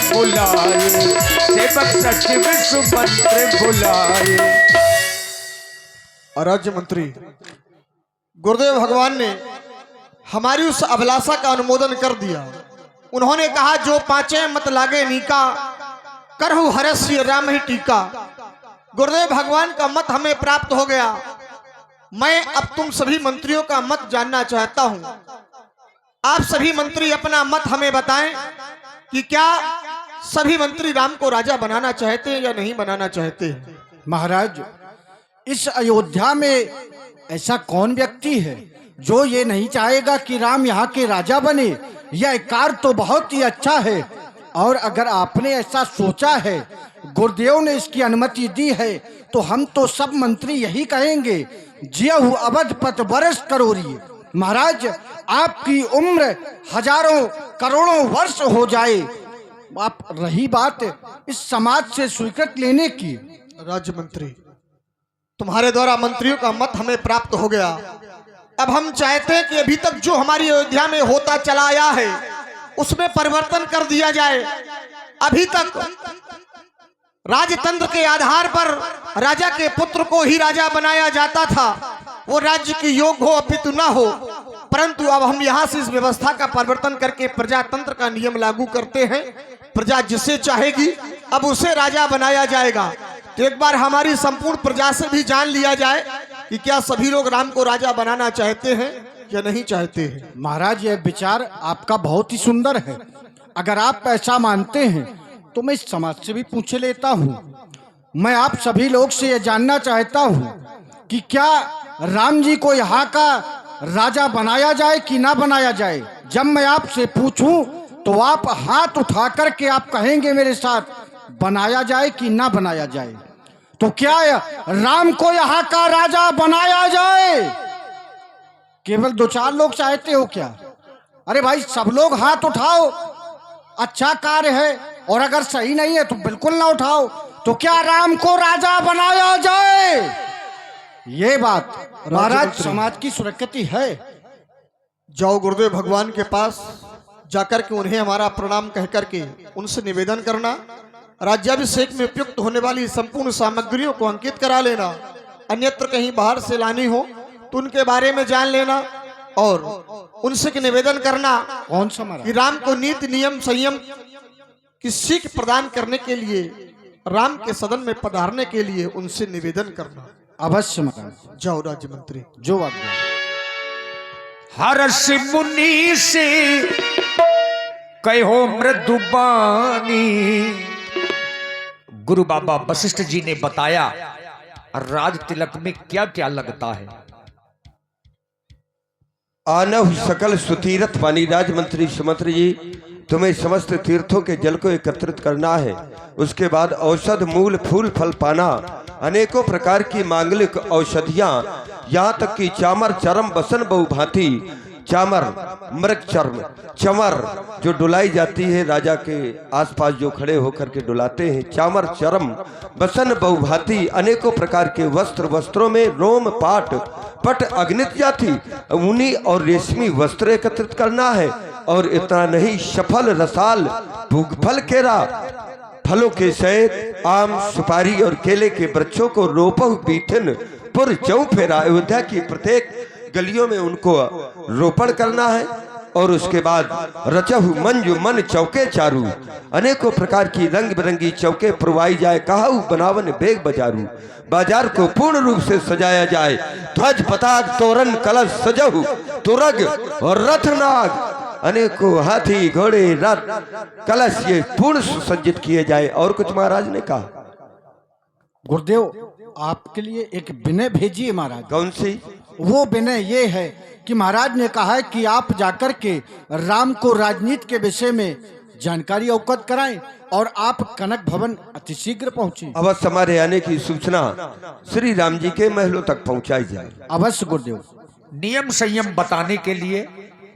बुलाए, सेवक सचिव सुमंत्र बुलाए। और राज्य मंत्री गुरुदेव भगवान ने हमारी उस अभिलाषा का अनुमोदन कर दिया। उन्होंने कहा जो पांचे मत लागे नीका, करहु हरस्य राम ही टीका। गुरुदेव भगवान का मत हमें प्राप्त हो गया। मैं अब तुम सभी मंत्रियों का मत जानना चाहता हूं। आप सभी मंत्री अपना मत हमें बताएं कि क्या सभी मंत्री राम को राजा बनाना चाहते हैं या नहीं बनाना चाहते हैं। महाराज, इस अयोध्या में ऐसा कौन व्यक्ति है जो ये नहीं चाहेगा कि राम यहाँ के राजा बने। यह कार्य तो बहुत ही अच्छा है, और अगर आपने ऐसा सोचा है, गुरुदेव ने इसकी अनुमति दी है, तो हम तो सब मंत्री यही कहेंगे, जियहु अवध पत वर्ष करोड़िए। महाराज, आपकी उम्र हजारों करोड़ों वर्ष हो जाए। आप रही बात इस समाज से स्वीकृत लेने की, राज्य मंत्री तुम्हारे द्वारा मंत्रियों का मत हमें प्राप्त हो गया। अब हम चाहते हैं कि अभी तक जो हमारी अयोध्या में होता चला आया है उसमें परिवर्तन कर दिया जाए। अभी तक राजतंत्र के आधार पर राजा के पुत्र को ही राजा बनाया जाता था, वो राज्य की योग हो अपितु न हो। परंतु अब हम यहाँ से इस व्यवस्था का परिवर्तन करके प्रजातंत्र का नियम लागू करते हैं। प्रजा जिसे चाहेगी अब उसे राजा बनाया जाएगा। तो एक बार हमारी संपूर्ण प्रजा से भी जान लिया जाए कि क्या सभी लोग राम को राजा बनाना चाहते हैं या नहीं चाहते हैं। महाराज, यह विचार आपका बहुत ही सुंदर है। अगर आप ऐसा मानते हैं तो मैं इस समाज से भी पूछ लेता हूँ। मैं आप सभी लोग से यह जानना चाहता हूँ कि क्या राम जी को यहाँ का राजा बनाया जाए कि ना बनाया जाए। जब मैं आपसे पूछूं तो आप हाथ उठा करके आप कहेंगे मेरे साथ, बनाया जाए कि ना बनाया जाए। तो क्या राम को यहाँ का राजा बनाया जाए। केवल 2-4 लोग चाहते हो क्या? अरे भाई, सब लोग हाथ उठाओ। अच्छा कार्य है, और अगर सही नहीं है तो बिल्कुल ना उठाओ। तो क्या राम को राजा बनाया जाए? ये बात महाराज समाज की सुरक्षित है। जाओ गुरुदेव भगवान के पास जाकर के उन्हें हमारा प्रणाम कह करके उनसे निवेदन करना, राज्याभिषेक में उपयुक्त होने वाली संपूर्ण सामग्रियों को अंकित करा लेना। अन्यत्र कहीं बाहर से लानी हो तो उनके बारे में जान लेना, और उनसे निवेदन करना कौन सा कि राम को नीति नियम संयम की सीख प्रदान करने के लिए, राम के सदन में पधारने के लिए उनसे निवेदन करना। अवश्य महाराज। जाओ राज्य मंत्री। जो आज्ञा। हर्ष मुनि से कहो मृदुबानी। गुरु बाबा वशिष्ठ जी ने बताया राज तिलक में क्या क्या लगता है। आनव सकल सुतीरथ पानी। राजमंत्री सुमंत्र जी, तुम्हें समस्त तीर्थों के जल को एकत्रित करना है। उसके बाद औषध मूल फूल फल पाना, अनेकों प्रकार की मांगलिक औषधियां, यहाँ तक कि चामर चरम बसन बहुभांति, चामर मृग चर्म चमर जो डुलाई जाती है, राजा के आसपास जो खड़े होकर के डुलाते हैं, चामर चरम बसन बहुभांति, अनेकों प्रकार के वस्त्र, वस्त्रों में रोम पाट पट अग्नित जाति ऊनी और रेशमी वस्त्र एकत्रित करना है। और इतना नहीं, सफल रसाल भूगफल केरा, फलों के सहित आम सुपारी और केले के वृक्षों को रोपहु बीठन पुर चौ फेरा। अयोध्या की प्रत्येक गलियों में उनको रोपण करना है। और उसके बाद रचहु मंजु मन चौके चारू, अनेकों प्रकार की रंग बिरंगी चौके पुरवाई जाए। कहाऊ बनावन बेग बाजारू, बाजार को पूर्ण रूप से सजाया जाए। ध्वज पताक तोरण कलश सजहु, तुरग और रथनाग, अनेकों हाथी घोड़े रथ कलश ये पूर्ण सुसज्जित किए जाए। और कुछ महाराज ने कहा। गुरुदेव, आपके लिए एक विनय भेजिए महाराज। कौन सी? वो विनय ये है कि महाराज ने कहा है कि आप जाकर के राम को राजनीति के विषय में जानकारी अवगत कराएं, और आप कनक भवन अतिशीघ्र पहुंचे। अवश्य हमारे आने की सूचना श्री राम जी के महलों तक पहुंचाई जाए। अवश्य गुरुदेव। नियम संयम बताने के लिए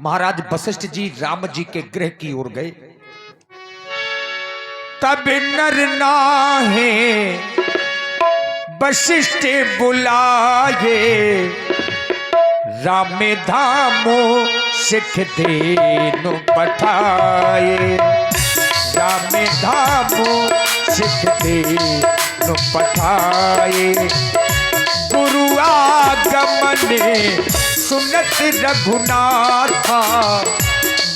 महाराज वशिष्ठ जी राम जी के गृह की ओर गए। तब नर नाहे वशिष्ठ बुलाए, राम धामो सिख देनु पठाए। राम धामो सिखते नु पठाए गुरु आगमने सुनत रघुनाथा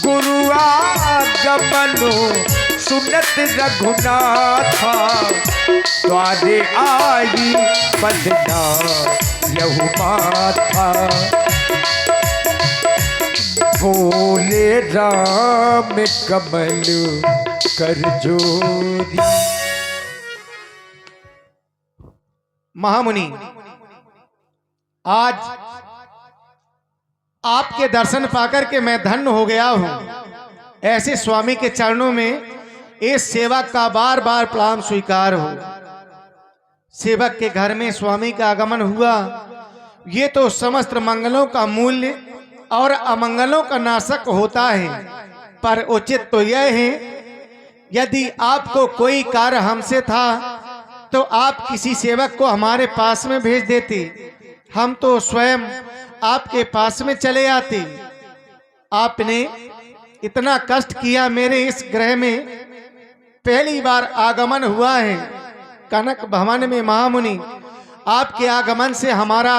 गुरु आगमनो सुनत रघुनाथा द्वारे आई बदना यहु माथा बोले राम कमल कर जोरी। महामुनि, आज आपके दर्शन पाकर के मैं धन्य हो गया हूँ। ऐसे स्वामी के चरणों में इस सेवक का बार बार प्रणाम स्वीकार हो। सेवक के घर में स्वामी का आगमन हुआ, ये तो समस्त मंगलों का मूल्य और अमंगलों का नाशक होता है। पर उचित तो यह है, यदि आपको कोई कार्य हमसे था तो आप किसी सेवक को हमारे पास में भेज देते, हम तो स्वयं आपके पास में चले आते। आपने इतना कष्ट किया, मेरे इस ग्रह में पहली बार आगमन हुआ है कनक भवन में। महामुनि, आपके आगमन से हमारा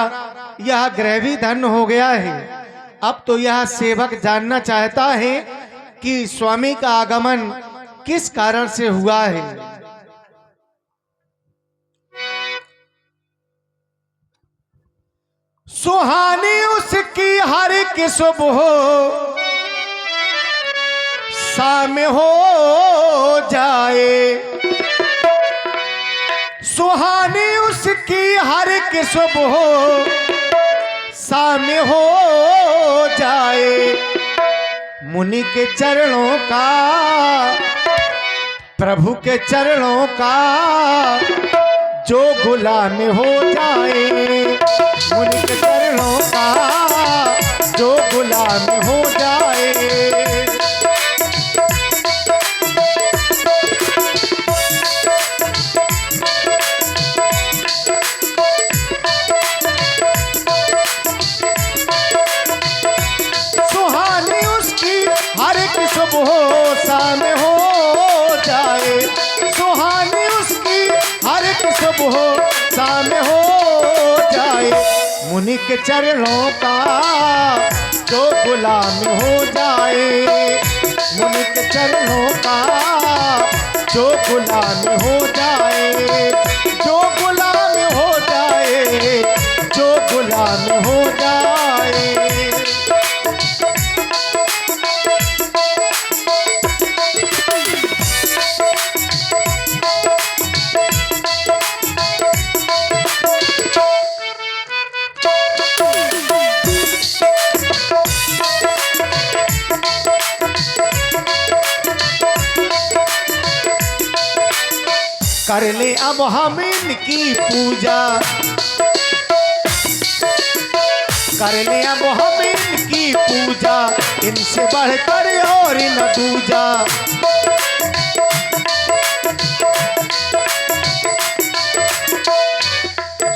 यह ग्रह भी धन्य हो गया है। अब तो यह सेवक जानना चाहता है कि स्वामी का आगमन किस कारण से हुआ है। सुहानी उसकी हर एक शुभ हो साम हो जाए, सुहानी उसकी हर एक शुभ हो साम हो जाए। मुनि के चरणों का, प्रभु के चरणों का जो गुलाम हो जाए, मुनि के चरणों का जो गुलाम हो जाए। सुहानी उसकी हर एक शुभ हो साम हो जाए, सुहानी उसकी हर एक शुभ हो साम हो जाए। मुनि के चरणों का जो गुलाम हो जाए, मुनि के चरणों का जो गुलाम हो जाए, जो गुलाम हो जाए, जो गुलाम हो जाए। कर ले अब हम इनकी पूजा, कर ले अब हम इनकी पूजा, इनसे बढ़कर और न दूजा।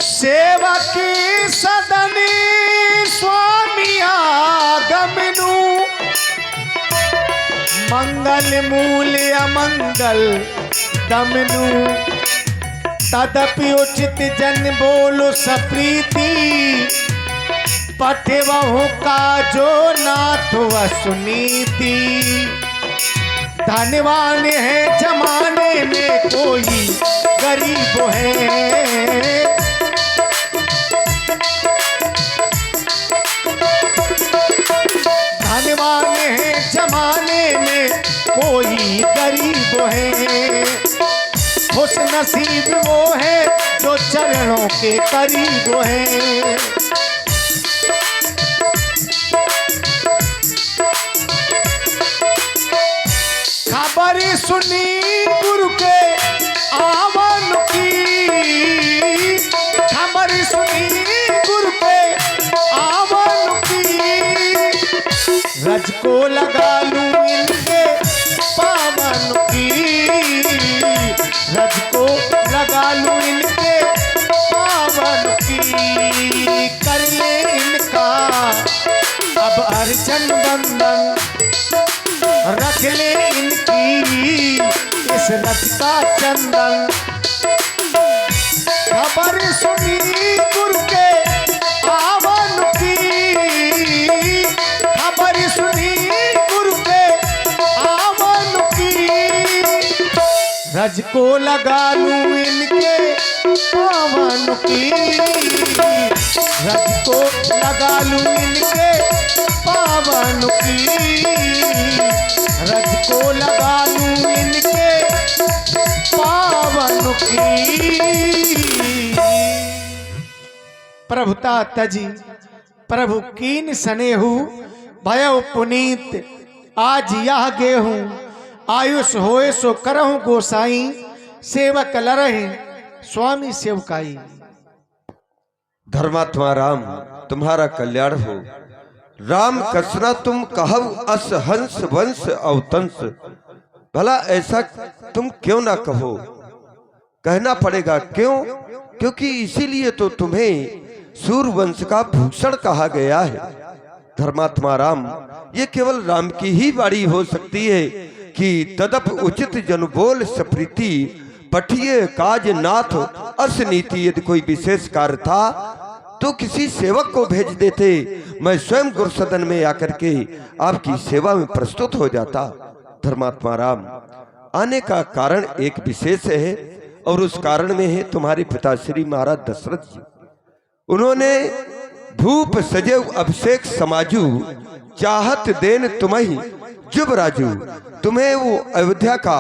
सेवा की सदनी स्वामी आगमनु, मंगल मूल अमंगल दमनु। तदपि उचित जन बोलो सप्रीति, पठवहु का जो नाथ व सुनीति। धनवान है जमाने में कोई गरीब है, धनवान है जमाने में कोई गरीब है। खुश नसीब वो है जो चरणों के करीब है। खबर सुनी गुरु के आवन की, खबर सुनी गुरु के आवन की। रज को लगा लूं इनके पावन की, रज को लगा लूं इनके पावन की। कर ले इनका अब अर्चन बंदन, रख ले इनकी इस रथ का चंदन। खबर सुनी गुरु के आवन की, खबर सुनी गुरु के आवन की। रज को लगा लूं इनके पावन की, रज को लगा लूं इनके पावन की, रज को लगा लूं इनके पावन की। प्रभुता तजी प्रभु कीन सनेहु, भयउ पुनीत आज यह गेहूं। आयुष होए सो करहु गोसाई, सेवक लरहे स्वामी सेवकाई। धर्मात्मा राम तुम्हारा कल्याण हो। राम कसना तुम कहव अस हंस वंश अवतंस। भला ऐसा तुम क्यों ना कहो, कहना पड़ेगा क्यों? क्योंकि इसीलिए तो तुम्हें सूर्यवंश का भूषण कहा गया है। धर्मात्मा राम, ये केवल राम की ही वाणी हो सकती है कि तदप उचित जन बोल सप्रीति, पठिए काज नाथ अस नीति। यदि कोई विशेष कार्य था तो किसी सेवक को भेज देते, मैं स्वयं गुरुसदन में आकर के आपकी सेवा में प्रस्तुत हो जाता। धर्मात्मा राम, आने का कारण एक विशेष है और उस कारण में है तुम्हारे पिता श्री महाराज दशरथ जी। उन्होंने भूप सजैव अभिषेक समाजू, चाहत देन तुम्हें जुब राजू। तुम्हें वो अयोध्या का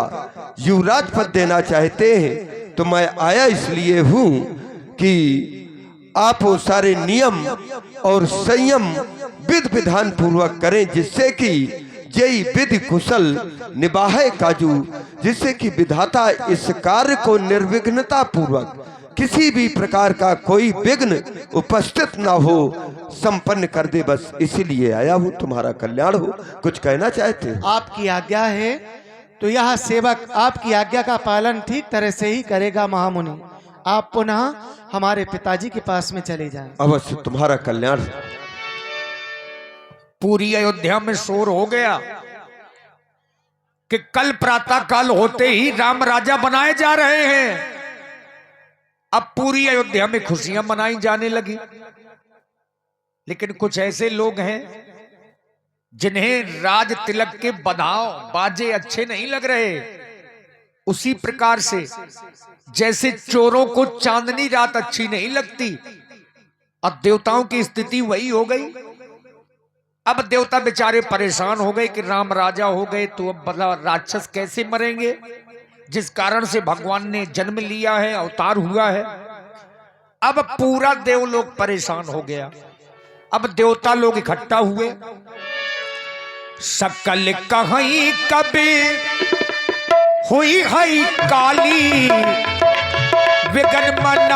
युवराज पद देना चाहते हैं, तो मैं आया इसलिए हूं कि आप वो सारे नियम और संयम विधि विधान पूर्वक करें, जिससे कि जय विधि कुशल निभाए काजू, जिससे कि विधाता इस कार्य को निर्विघ्नता पूर्वक किसी भी प्रकार का कोई विघ्न उपस्थित ना हो संपन्न कर दे। बस इसीलिए आया हूँ, तुम्हारा कल्याण हो। कुछ कहना चाहते हैं? आपकी आज्ञा है तो यह सेवक आपकी आज्ञा का पालन ठीक तरह से ही करेगा महामुनि। आप पुनः हमारे पिताजी के पास में चले जाएं। अवश्य, तुम्हारा कल्याण। पूरी अयोध्या में शोर हो गया कि कल प्रातः काल होते ही राम राजा बनाए जा रहे हैं। अब पूरी अयोध्या में खुशियां मनाई जाने लगी। लेकिन कुछ ऐसे लोग हैं जिन्हें राज तिलक के बधाव बाजे अच्छे नहीं लग रहे। उसी प्रकार से जैसे चोरों को चांदनी रात अच्छी नहीं लगती, अब देवताओं की स्थिति वही हो गई। अब देवता बेचारे परेशान हो गए कि राम राजा हो गए तो अब बड़ा राक्षस कैसे मरेंगे, जिस कारण से भगवान ने जन्म लिया है, अवतार हुआ है। अब पूरा देवलोक परेशान हो गया। अब देवता लोग इकट्ठा हुए। सकल कहीं कभी हुई है काली, विघ्न मना